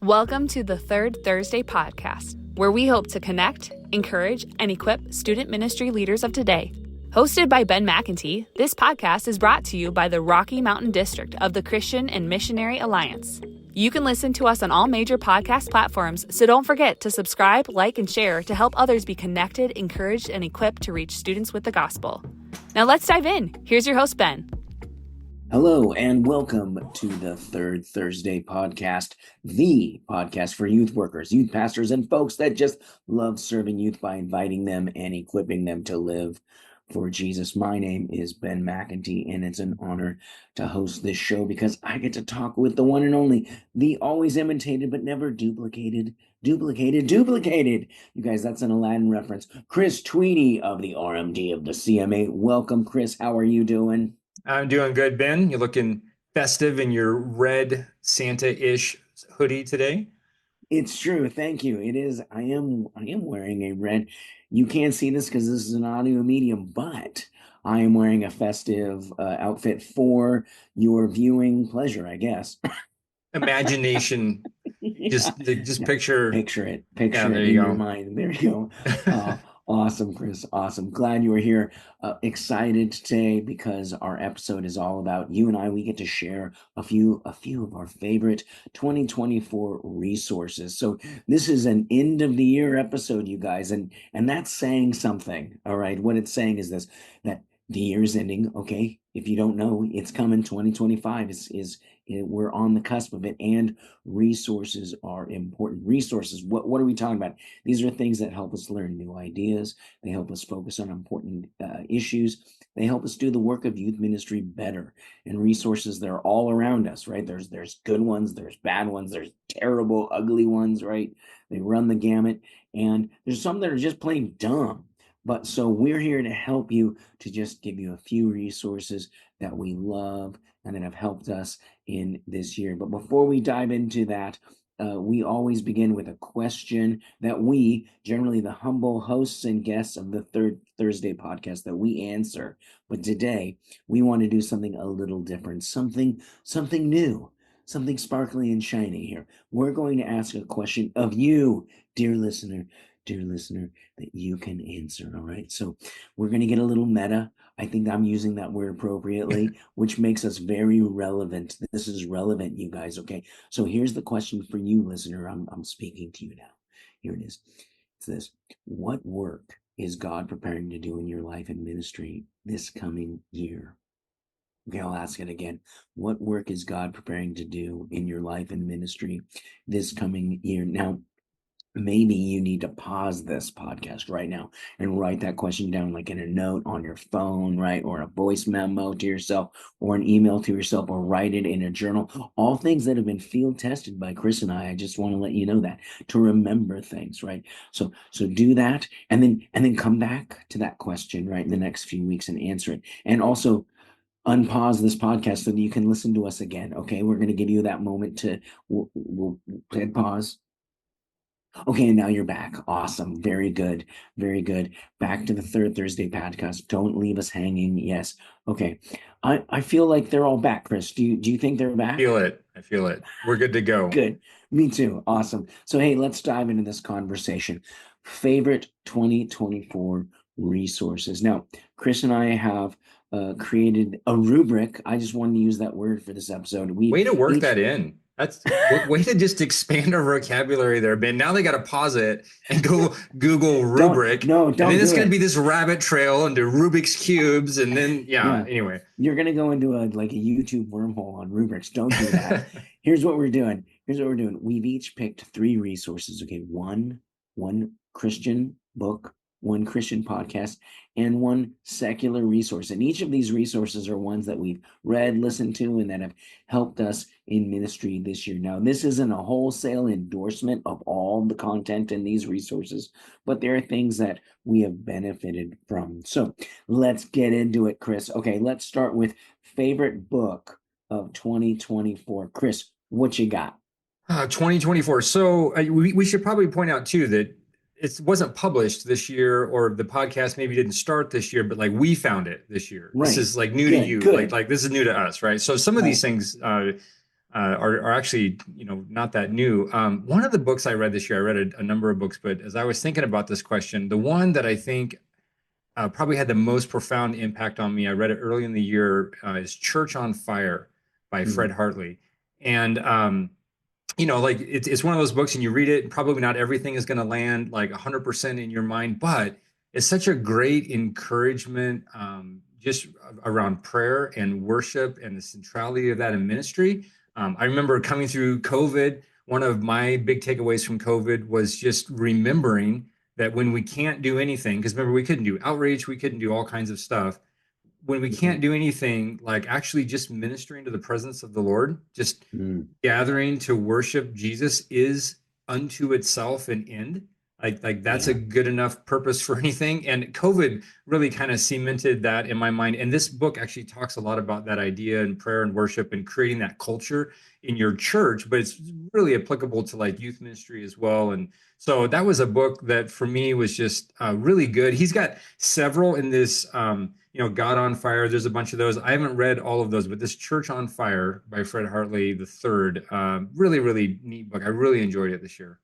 Welcome to the Third Thursday podcast, where we hope to connect, encourage, and equip student ministry leaders of today. Hosted by Ben McEntee, this podcast is brought to you by the Rocky Mountain District of the Christian and Missionary Alliance. You can listen to us on all major podcast platforms, so don't forget to subscribe, like, and share to help others be connected, encouraged, and equipped to reach students with the gospel. Now let's dive in. Here's your host, Ben. Hello and welcome to the Third Thursday podcast, the podcast for youth workers, youth pastors, and folks that just love serving youth by inviting them and equipping them to live for Jesus. My name is Ben McEntee, and it's an honor to host this show because I get to talk with the one and only, the always imitated but never duplicated. You guys, that's an Aladdin reference. Chris Tweedy of the RMD of the C&MA. Welcome, Chris. How are you doing? I'm doing good, Ben. You're looking festive in your red Santa-ish hoodie today. It's true. Thank you. It is. I am wearing a red. You can't see this because this is an audio medium, but I am wearing a festive outfit for your viewing pleasure, I guess. Imagination. Yeah. Just picture it in your mind. There you go. Awesome, Chris. Awesome. Glad you were here. Excited today because our episode is all about you and I. We get to share a few of our favorite 2024 resources. So this is an end of the year episode, you guys, and that's saying something. All right. What it's saying is this, that the year's ending. Okay. If you don't know, it's coming. 2025 we're on the cusp of it, and resources are important. Resources, what are we talking about? These are things that help us learn new ideas. They help us focus on important issues. They help us do the work of youth ministry better. And resources, they're all around us, right? There's good ones, there's bad ones, there's terrible, ugly ones, right? They run the gamut, and there's some that are just plain dumb. But so we're here to help you, to just give you a few resources that we love and that have helped us in this year. But before we dive into that, we always begin with a question that we, generally the humble hosts and guests of the Third Thursday podcast, that we answer. But today we want to do something a little different, something new, something sparkly and shiny here. We're going to ask a question of you, dear listener, that you can answer. All right. So we're going to get a little meta. I think I'm using that word appropriately, which makes us very relevant. This is relevant, you guys. Okay. So here's the question for you, listener. I'm speaking to you now. Here it is. It's this: what work is God preparing to do in your life and ministry this coming year? Okay, I'll ask it again. What work is God preparing to do in your life and ministry this coming year? Now, maybe you need to pause this podcast right now and write that question down, like in a note on your phone, right? Or a voice memo to yourself, or an email to yourself, or write it in a journal. All things that have been field tested by Chris and I just want to let you know that, to remember things, right? So do that, and then come back to that question, right, in the next few weeks and answer it. And also unpause this podcast so that you can listen to us again. Okay, we're going to give you that moment to we'll hit pause. Okay, and now you're back. Awesome. Very good. Very good. Back to the Third Thursday podcast. Don't leave us hanging. Yes. Okay. I feel like they're all back, Chris. Do you think they're back? I feel it. We're good to go. Good. Me too. Awesome. So, hey, let's dive into this conversation. Favorite 2024 resources. Now, Chris and I have created a rubric. I just wanted to use that word for this episode. Way to work that in. That's way to just expand our vocabulary there, Ben. Now they got to pause it and go Google rubric. Don't. And then it's going to be this rabbit trail into Rubik's cubes, and then anyway, you're going to go into a YouTube wormhole on rubrics. Don't do that. Here's what we're doing. We've each picked 3 resources. Okay, one Christian book, 1 Christian podcast, and 1 secular resource. And each of these resources are ones that we've read, listened to, and that have helped us in ministry this year. Now, this isn't a wholesale endorsement of all the content in these resources, but there are things that we have benefited from. So let's get into it, Chris. Okay, let's start with favorite book of 2024. Chris, what you got? 2024. So we should probably point out too that it wasn't published this year, or the podcast maybe didn't start this year, but like we found it this year. Right. This is like new to you. Like this is new to us, right? So some of these things are actually, not that new. One of the books I read this year, I read a number of books, but as I was thinking about this question, the one that I think probably had the most profound impact on me, I read it early in the year, is Church on Fire by Fred Hartley. And, like it's one of those books and you read it, and probably not everything is going to land like 100% in your mind, but it's such a great encouragement just around prayer and worship and the centrality of that in ministry. I remember coming through COVID. One of my big takeaways from COVID was just remembering that when we can't do anything, because remember, we couldn't do outreach, we couldn't do all kinds of stuff. When we can't do anything, like actually just ministering to the presence of the Lord, just gathering to worship Jesus is unto itself an end. Like that's a good enough purpose for anything. And COVID really kind of cemented that in my mind. And this book actually talks a lot about that idea and prayer and worship and creating that culture in your church, but it's really applicable to like youth ministry as well. And so that was a book that for me was just really good. He's got several in this, God on Fire. There's a bunch of those. I haven't read all of those, but this Church on Fire by Fred Hartley III, really, really neat book. I really enjoyed it this year.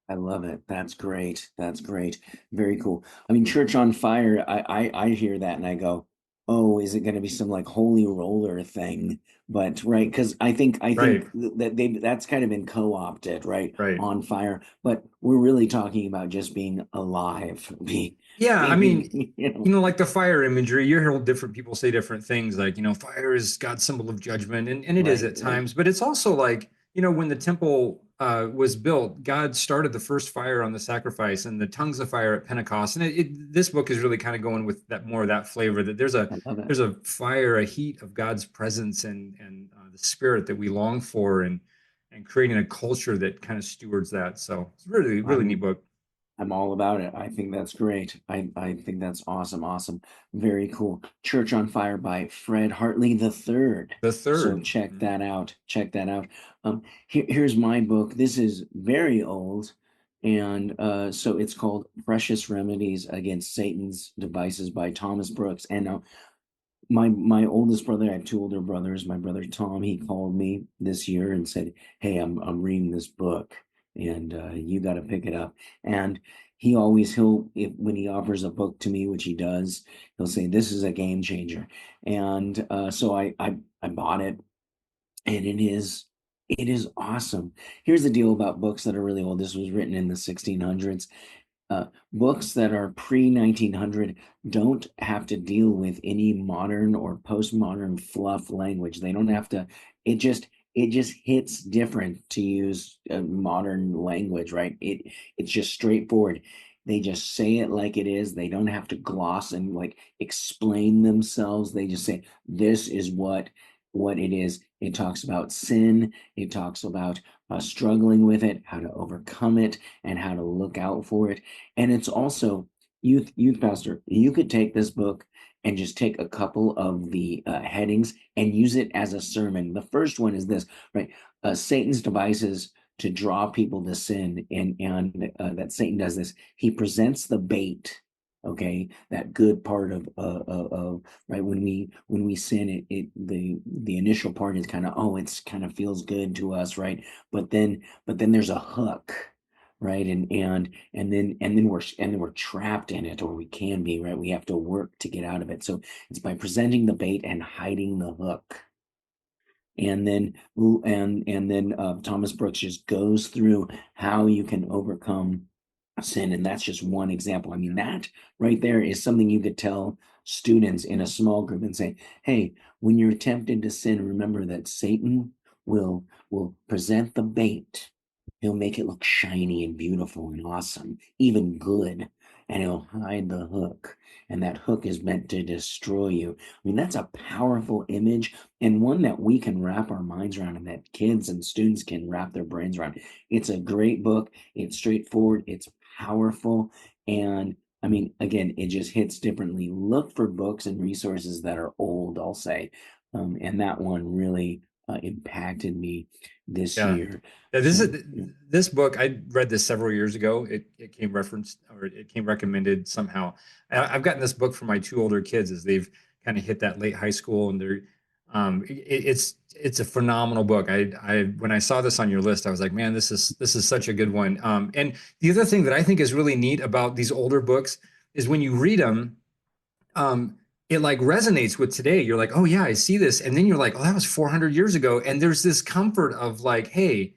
I love it. That's great. That's great. Very cool. I mean, Church on Fire, I hear that and I go, oh, is it going to be some like holy roller thing? But right, because I think that that's kind of been co-opted, right? Right. On fire. But we're really talking about just being alive. I mean, like the fire imagery, you hear different people say different things like, fire is God's symbol of judgment, and it is at times, but it's also like, when the temple was built, God started the first fire on the sacrifice and the tongues of fire at Pentecost. And this book is really kind of going with that more of that flavor, that there's a fire, a heat of God's presence and the spirit that we long for, and creating a culture that kind of stewards that. So it's really, really neat book. I'm all about it. I think that's great. I think that's awesome. Awesome. Very cool. Church on Fire by Fred Hartley III. So check that out. Check that out. Here's my book. This is very old. And so it's called Precious Remedies Against Satan's Devices by Thomas Brooks. And my oldest brother, I have two older brothers. My brother Tom, he called me this year and said, "Hey, I'm reading this book, and you got to pick it up." And when he offers a book to me, which he does, he'll say, "This is a game changer." And so I bought it, and it is awesome. Here's the deal about books that are really old. This was written in the 1600s. Books that are pre-1900 don't have to deal with any modern or postmodern fluff language. They don't have to. It just hits different to use modern language, right? It's just straightforward. They just say it like it is. They don't have to gloss and like explain themselves. They just say, this is what it is. It talks about sin. It talks about struggling with it, how to overcome it, and how to look out for it. And it's also youth pastor. You could take this book and just take a couple of the headings and use it as a sermon. The first one is this, right? Satan's devices to draw people to sin, and that Satan does this. He presents the bait. Okay, that good part of right, when we sin, the initial part is kind of, oh, it's kind of feels good to us, right? But then there's a hook, right? And then we're trapped in it, or we can be, right? We have to work to get out of it. So it's by presenting the bait and hiding the hook. And then Thomas Brooks just goes through how you can overcome sin, and that's just one example. I mean, that right there is something you could tell students in a small group and say, hey, when you're tempted to sin, remember that Satan will present the bait. He'll make it look shiny and beautiful and awesome, even good, and he'll hide the hook, and that hook is meant to destroy you. I mean, that's a powerful image, and one that we can wrap our minds around, and that kids and students can wrap their brains around. It's a great book. It's straightforward. It's powerful. And I mean, again, it just hits differently. Look for books and resources that are old, I'll say. And that one really impacted me this year. Yeah, this book, I read this several years ago. It came referenced, or it came recommended somehow. I've gotten this book for my two older kids as they've kind of hit that late high school, and they're It's a phenomenal book. I when I saw this on your list, I was like, man, this is such a good one. And the other thing that I think is really neat about these older books is when you read them, it like resonates with today. You're like, oh yeah, I see this, and then you're like, oh, that was 400 years ago, and there's this comfort of like, hey,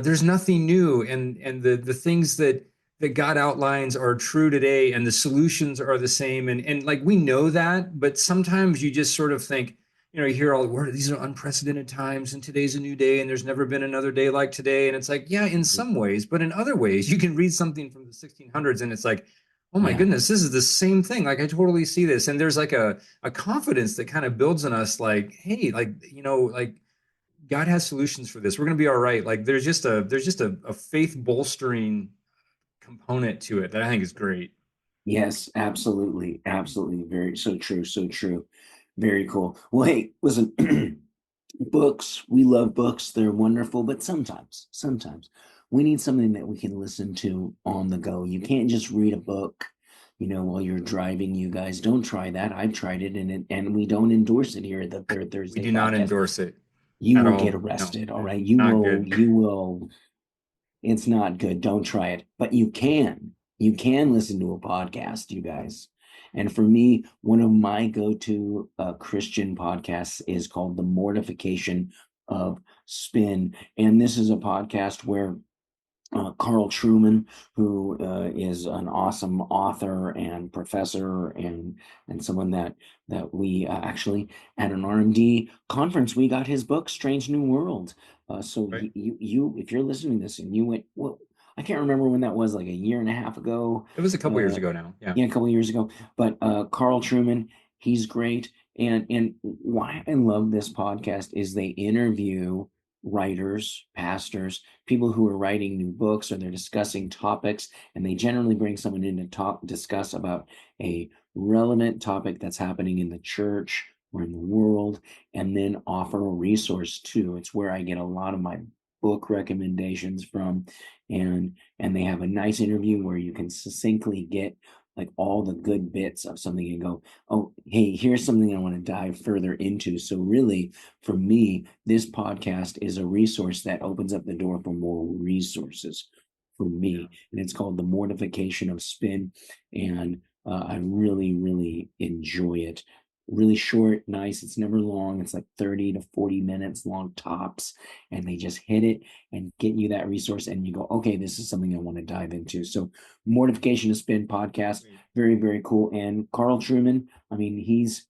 there's nothing new, and the things that God outlines are true today, and the solutions are the same, and like we know that, but sometimes you just sort of think, you hear all the word, these are unprecedented times, and today's a new day, and there's never been another day like today, and it's like, yeah, in some ways, but in other ways, you can read something from the 1600s, and it's like, oh my goodness, this is the same thing. Like I totally see this, and there's like a confidence that kind of builds in us, like, hey, like like God has solutions for this. We're going to be all right. Like there's just a faith bolstering component to it that I think is great. Yes, absolutely. Absolutely. Very, so true. So true. Very cool. Well, hey, listen, books, we love books. They're wonderful, but sometimes we need something that we can listen to on the go. You can't just read a book, while you're driving. You guys don't try that. I've tried it, and we don't endorse it here at the Third We Thursday do not podcast. endorse it You at will all. get No, arrested. All right. not good. You will. It's not good. Don't try it. But you can. You can listen to a podcast, you guys. And for me, one of my go-to Christian podcasts is called The Mortification of Spin. And this is a podcast where Carl Trueman, who is an awesome author and professor, and someone that we actually at an RMD conference, we got his book Strange New World. So Right. you if you're listening to this and you went, well, I can't remember when that was, like a year and a half ago. It was a couple years ago now. Yeah. Yeah, a couple of years ago. But Carl Trueman, he's great. And why I love this podcast is they interview writers, pastors, people who are writing new books, or they're discussing topics, and they generally bring someone in to discuss about a relevant topic that's happening in the church or in the world, and then offer a resource too. It's where I get a lot of my book recommendations from, and they have a nice interview where you can succinctly get like all the good bits of something and go, oh, hey, here's something I want to dive further into. So really, for me, this podcast is a resource that opens up the door for more resources for me. And it's called The Mortification of Spin. And I really, really enjoy it. Really short, nice. It's never long. It's like 30 to 40 minutes long tops. And they just hit it and get you that resource. And you go, okay, this is something I want to dive into. So Mortification of Spin podcast, very, very cool. And Carl Trueman, I mean, he's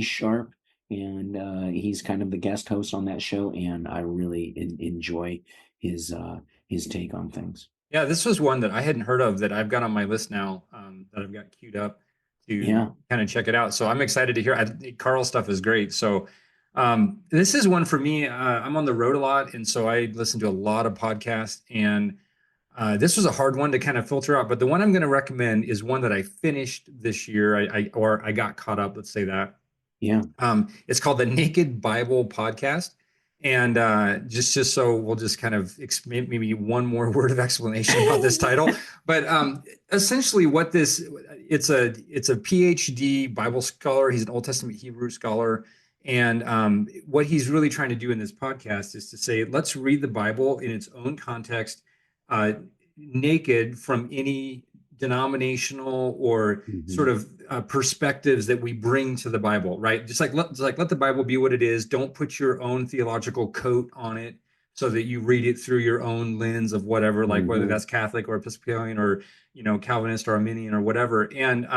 sharp, and he's kind of the guest host on that show. And I really enjoy his take on things. Yeah, this was one that I hadn't heard of that I've got on my list now, that I've got queued up to kind of check it out. So I'm excited to hear. Carl's stuff is great. So this is one for me. I'm on the road a lot, and so I listen to a lot of podcasts. And this was a hard one to kind of filter out. But the one I'm going to recommend is one that I finished this year. I got caught up. Let's say that. Yeah. It's called the Naked Bible Podcast. And just so we'll just kind of maybe one more word of explanation about this title, but essentially what it's a PhD Bible scholar. He's an Old Testament Hebrew scholar, and what he's really trying to do in this podcast is to say, let's read the Bible in its own context, naked from any denominational or sort of perspectives that we bring to the Bible, right? Just like let the Bible be what it is. Don't put your own theological coat on it so that you read it through your own lens of whatever, like whether that's Catholic or Episcopalian or Calvinist or Arminian or whatever. And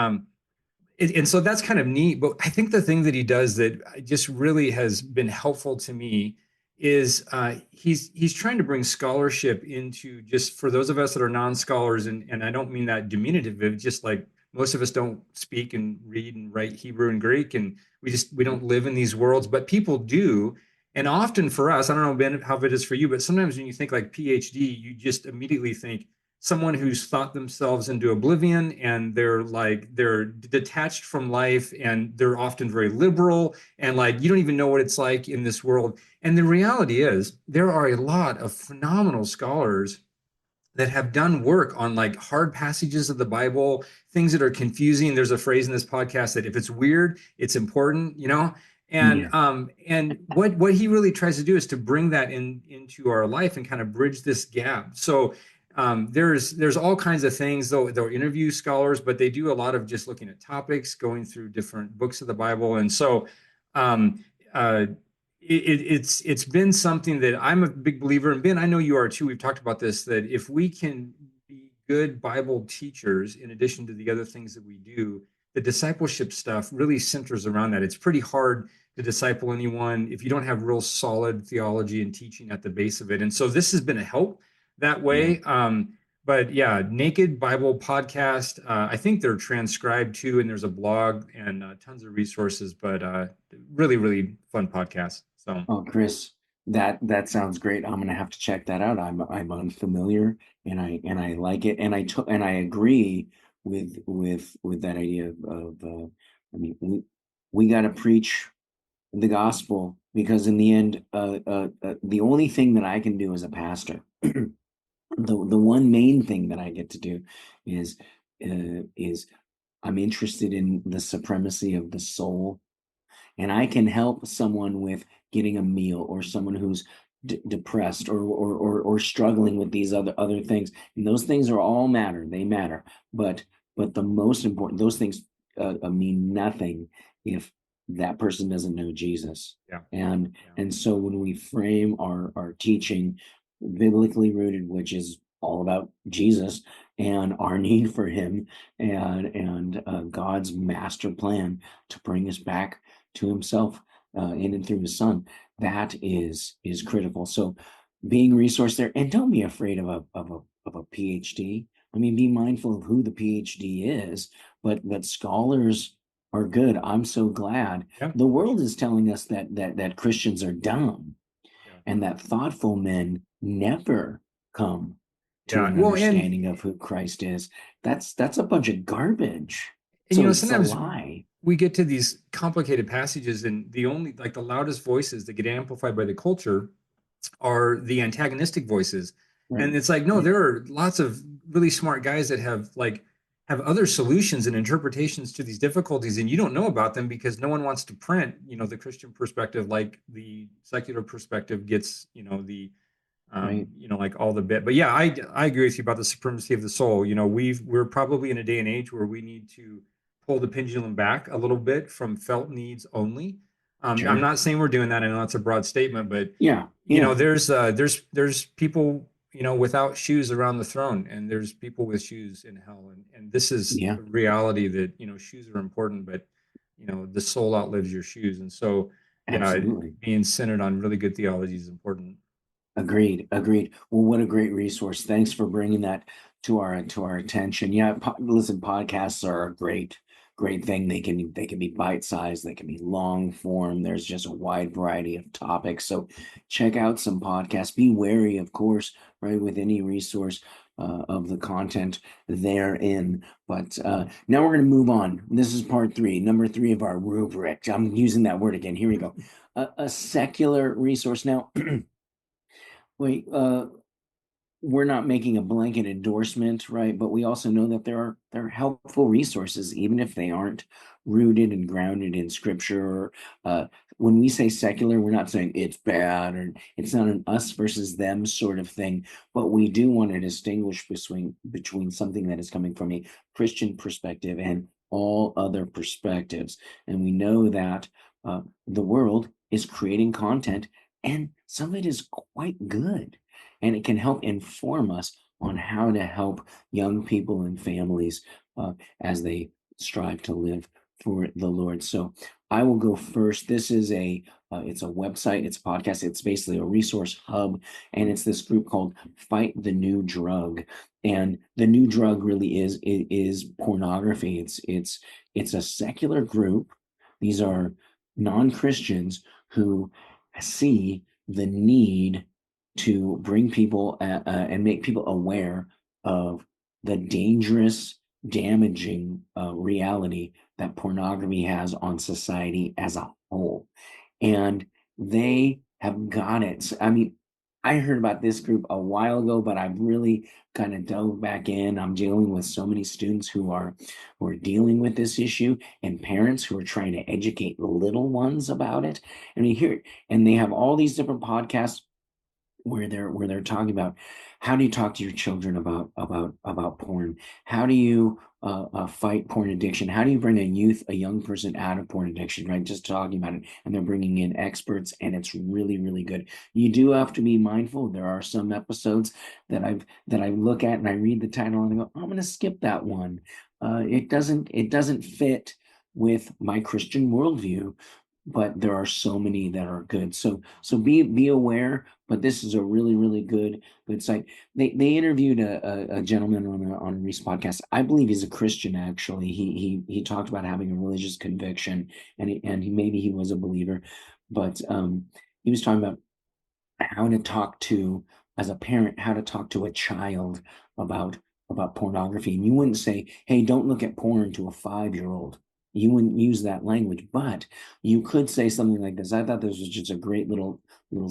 so that's kind of neat. But I think the thing that he does that just really has been helpful to me is he's trying to bring scholarship into, just for those of us that are non-scholars, and I don't mean that diminutive, just like most of us don't speak and read and write Hebrew and Greek, and we don't live in these worlds, but people do. And often for us, I don't know, Ben, how it is for you, but sometimes when you think like PhD, you just immediately think someone who's thought themselves into oblivion, and they're detached from life, and they're often very liberal, and like you don't even know what it's like in this world. And the reality is there are a lot of phenomenal scholars that have done work on like hard passages of the Bible, things that are confusing. There's a phrase in this podcast that if it's weird, it's important, And what he really tries to do is to bring that into our life and kind of bridge this gap. So there's all kinds of things, though they'll interview scholars, but they do a lot of just looking at topics, going through different books of the Bible. And so um, uh, it's been something that I'm a big believer in. Ben, I know you are too. We've talked about this, that if we can be good Bible teachers, in addition to the other things that we do, the discipleship stuff really centers around that. It's pretty hard to disciple anyone if you don't have real solid theology and teaching at the base of it. And so this has been a help that way. But yeah, Naked Bible Podcast. I think they're transcribed too, and there's a blog and tons of resources. But really, really fun podcast. So, Oh, Chris, that sounds great. I'm gonna have to check that out. I'm unfamiliar, and I like it, and I agree with that idea of I mean, we got to preach the gospel, because in the end, the only thing that I can do as a pastor, the one main thing that I get to do is is I'm interested in the supremacy of the soul, and I can help someone with getting a meal, or someone who's depressed, or struggling with these other things. And those things are all matter. They matter, but the most important, those things mean nothing if that person doesn't know Jesus. yeah. And so when we frame our teaching biblically rooted, which is all about Jesus and our need for him, and God's master plan to bring us back to himself in and through his son, that is critical. So being resourced there, and don't be afraid of a PhD. I mean, be mindful of who the PhD is, but scholars are good. I'm so glad. Yeah. The world is telling us that Christians are dumb, Yeah. and that thoughtful men never come to Yeah. an Well, understanding of who Christ is. That's a bunch of garbage. and So you know, it's a sometimes lie. we get to these complicated passages, and the only, like, the loudest voices that get amplified by the culture are the antagonistic voices. Right. And it's like, no, there are lots of really smart guys that have other solutions and interpretations to these difficulties, and you don't know about them because no one wants to print, the Christian perspective, like the secular perspective gets, Right. like all the bit. But yeah, I agree with you about the supremacy of the soul. We're probably in a day and age where we need to pull the pendulum back a little bit from felt needs only. Sure. I'm not saying we're doing that. I know that's a broad statement, but Yeah. there's people, without shoes around the throne, and there's people with shoes in hell. And this is Yeah. a reality that, shoes are important, but the soul outlives your shoes. And so, Absolutely. being centered on really good theology is important. Agreed. Well, what a great resource. Thanks for bringing that to our attention. Yeah, listen, podcasts are a great thing. They can be bite-sized, they can be long form. There's just a wide variety of topics. So check out some podcasts. Be wary, of course, right, with any resource of the content therein. But now we're going to move on. This is part 3, number 3 of our rubric. I'm using that word again. Here we go. A secular resource. Now, wait, we're not making a blanket endorsement, right? But we also know that there are helpful resources, even if they aren't rooted and grounded in scripture. When we say secular, we're not saying it's bad, or it's not an us versus them sort of thing. But we do want to distinguish between something that is coming from a Christian perspective and all other perspectives. And we know that the world is creating content, and some of it is quite good. And it can help inform us on how to help young people and families as they strive to live for the Lord. So I will go first. This is it's a website, it's a podcast, it's basically a resource hub, and it's this group called Fight the New Drug. And the new drug really is pornography. It's a secular group. These are non-Christians who see the need to bring people and make people aware of the dangerous, damaging reality that pornography has on society as a whole. And they have got it. I mean, I heard about this group a while ago, but I've really kind of dove back in. I'm dealing with so many students who are dealing with this issue, and parents who are trying to educate the little ones about it. And you hear, and they have all these different podcasts where they're talking about how do you talk to your children about porn? How do you fight porn addiction? How do you bring a young person out of porn addiction? Right, just talking about it, and they're bringing in experts, and it's really, really good. You do have to be mindful. There are some episodes that I look at and I read the title and I go, I'm going to skip that one. It doesn't fit with my Christian worldview, but there are so many that are good. So be aware. But this is a really, really good site. They interviewed a gentleman on a recent podcast. I believe he's a Christian. Actually, he talked about having a religious conviction, and maybe he was a believer, but he was talking about how to talk to, as a parent, how to talk to a child about pornography. And you wouldn't say, hey, don't look at porn to a 5-year-old. You wouldn't use that language, but you could say something like this. I thought this was just a great little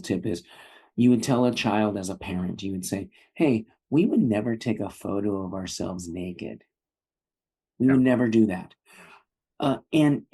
tip. Is you would tell a child, as a parent, you would say, hey, we would never take a photo of ourselves naked. We Yeah. would never do that. And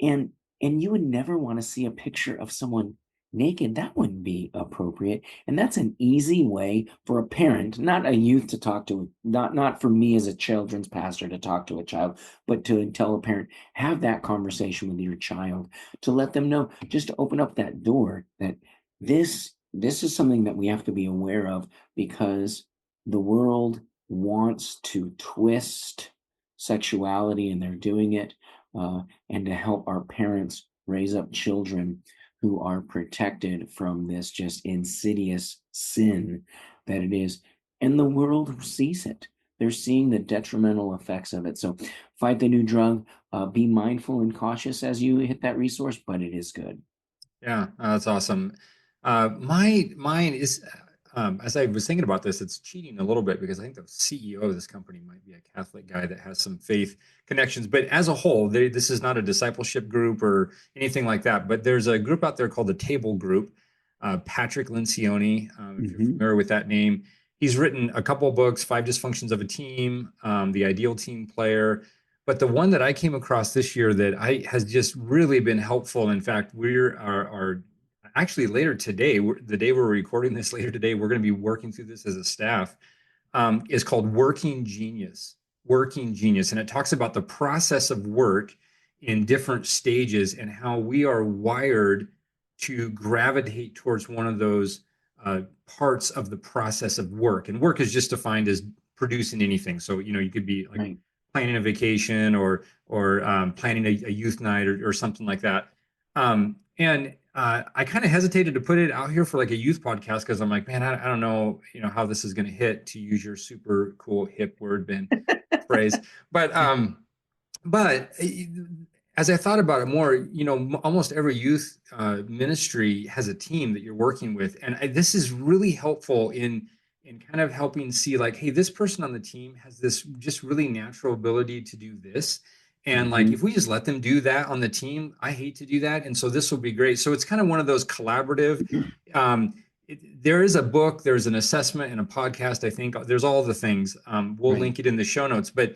you would never want to see a picture of someone naked. That wouldn't be appropriate. And that's an easy way for a parent, not a youth, to talk to, not for me as a children's pastor to talk to a child, but to tell a parent, have that conversation with your child, to let them know, just to open up that door, that this is something that we have to be aware of, because the world wants to twist sexuality, and they're doing it, and to help our parents raise up children who are protected from this just insidious sin that it is. And the world sees it. They're seeing the detrimental effects of it. So fight the new drug. Be mindful and cautious as you hit that resource, but it is good. Yeah, that's awesome. Mine is, as I was thinking about this, it's cheating a little bit because I think the CEO of this company might be a Catholic guy that has some faith connections. But as a whole, this is not a discipleship group or anything like that. But there's a group out there called the Table Group. Patrick Lencioni, if you're familiar with that name, he's written a couple of books, Five Dysfunctions of a Team, The Ideal Team Player. But the one that I came across this year that has just really been helpful. In fact, are actually later today, the day we're recording this later today, we're going to be working through this as a staff, is called Working Genius. Working Genius. And it talks about the process of work in different stages and how we are wired to gravitate towards one of those parts of the process of work. And work is just defined as producing anything. So, you could be like, Right. planning a vacation or planning a youth night or something like that. And I kind of hesitated to put it out here for like a youth podcast because I'm like, man, I don't know, how this is going to hit, to use your super cool hip word bin phrase. But as I thought about it more, almost every youth ministry has a team that you're working with, and this is really helpful in kind of helping see like, hey, this person on the team has this just really natural ability to do this. And like, if we just let them do that on the team, I hate to do that. And so this will be great. So it's kind of one of those collaborative. There is a book, there's an assessment, and a podcast. I think there's all the things. We'll Right. link it in the show notes. But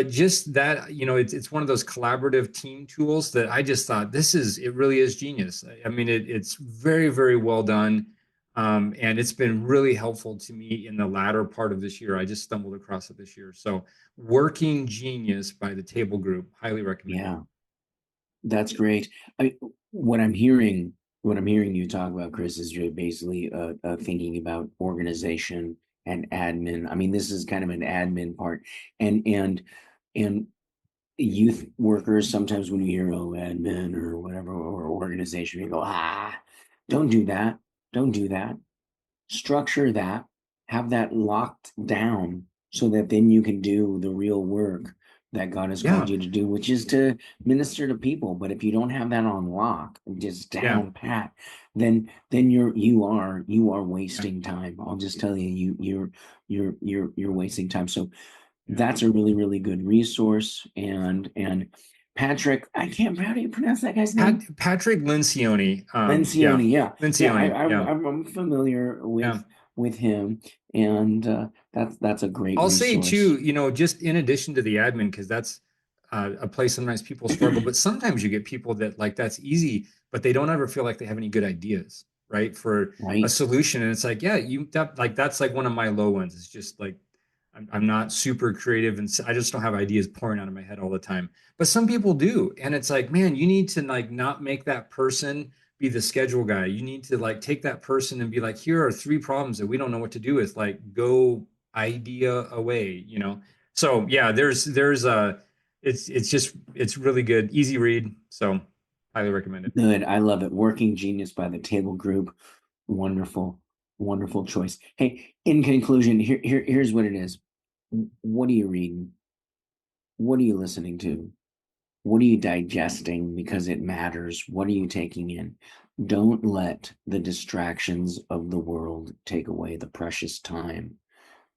just that, it's one of those collaborative team tools that I just thought it really is genius. I mean, it's very, very well done. And it's been really helpful to me in the latter part of this year. I just stumbled across it this year. So Working Genius by the Table Group, highly recommend. Yeah, that's great. What I'm hearing you talk about, Chris, is you're basically thinking about organization and admin. I mean, this is kind of an admin part, and youth workers, sometimes when you hear, oh, admin or whatever, or organization, you go, don't do that. Don't do that. Structure that, have that locked down, so that then you can do the real work that God has called Yeah. you to do, which is to minister to people. But if you don't have that on lock, just down pat, then you are wasting time. I'll just tell you, you're wasting time. So that's a really, really good resource. And Patrick, how do you pronounce that guy's name? Patrick Lencioni. Lencioni, yeah. Lencioni. I'm familiar with him, and that's a great I'll resource. say too, just in addition to the admin, because that's a place sometimes people struggle, but sometimes you get people that like that's easy, but they don't ever feel like they have any good ideas, right? For a solution. And it's like, yeah, that's like one of my low ones. It's just like I'm not super creative and I just don't have ideas pouring out of my head all the time. But some people do. And it's like, man, you need to like not make that person be the schedule guy. You need to like take that person and be like, here are 3 problems that we don't know what to do with. Like go idea away, So yeah, it's really good, easy read. So highly recommend it. Good. I love it. Working Genius by the Table Group. Wonderful, wonderful choice. Hey, in conclusion, here's what it is. What are you reading? What are you listening to? What are you digesting because it matters? What are you taking in? Don't let the distractions of the world take away the precious time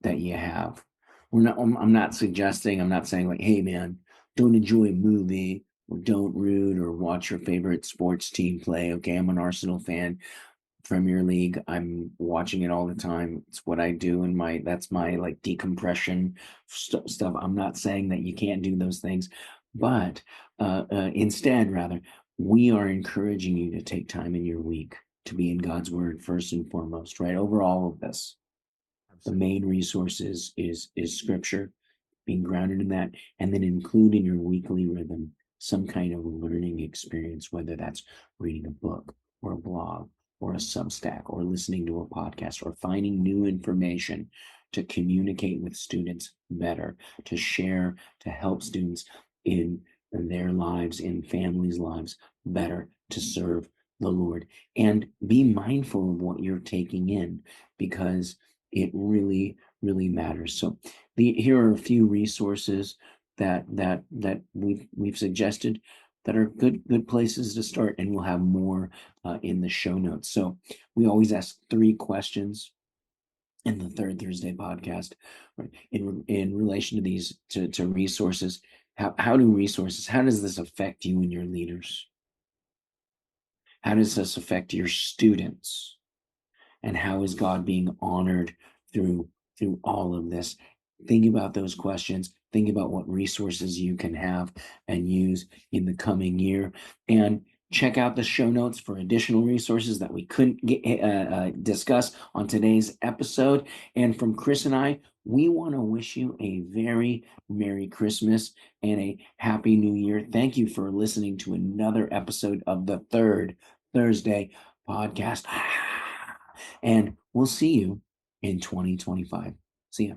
that you have. I'm not saying like, hey man, don't enjoy a movie or don't root or watch your favorite sports team play. Okay, I'm an Arsenal fan. Premier League, I'm watching it all the time. It's what I do that's my like decompression stuff. I'm not saying that you can't do those things, but instead, rather, we are encouraging you to take time in your week to be in God's word first and foremost, right? Over all of this. The main resource is scripture, being grounded in that, and then include in your weekly rhythm some kind of learning experience, whether that's reading a book or a blog or a Substack or listening to a podcast or finding new information to communicate with students better, to share, to help students in their lives, in families' lives better, to serve the Lord. And be mindful of what you're taking in, because it really, really matters. So here are a few resources that we've suggested that are good places to start, and we'll have more in the show notes. So we always ask 3 questions in the Third Thursday podcast, right? In relation to these to resources. How does this affect you and your leaders? How does this affect your students? And how is God being honored through all of this? Think about those questions. Think about what resources you can have and use in the coming year. And check out the show notes for additional resources that we couldn't discuss on today's episode. And from Chris and I, we want to wish you a very Merry Christmas and a Happy New Year. Thank you for listening to another episode of the Third Thursday podcast. And we'll see you in 2025. See ya.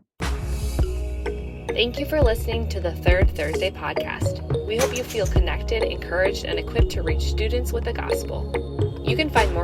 Thank you for listening to the Third Thursday podcast. We hope you feel connected, encouraged, and equipped to reach students with the gospel. You can find more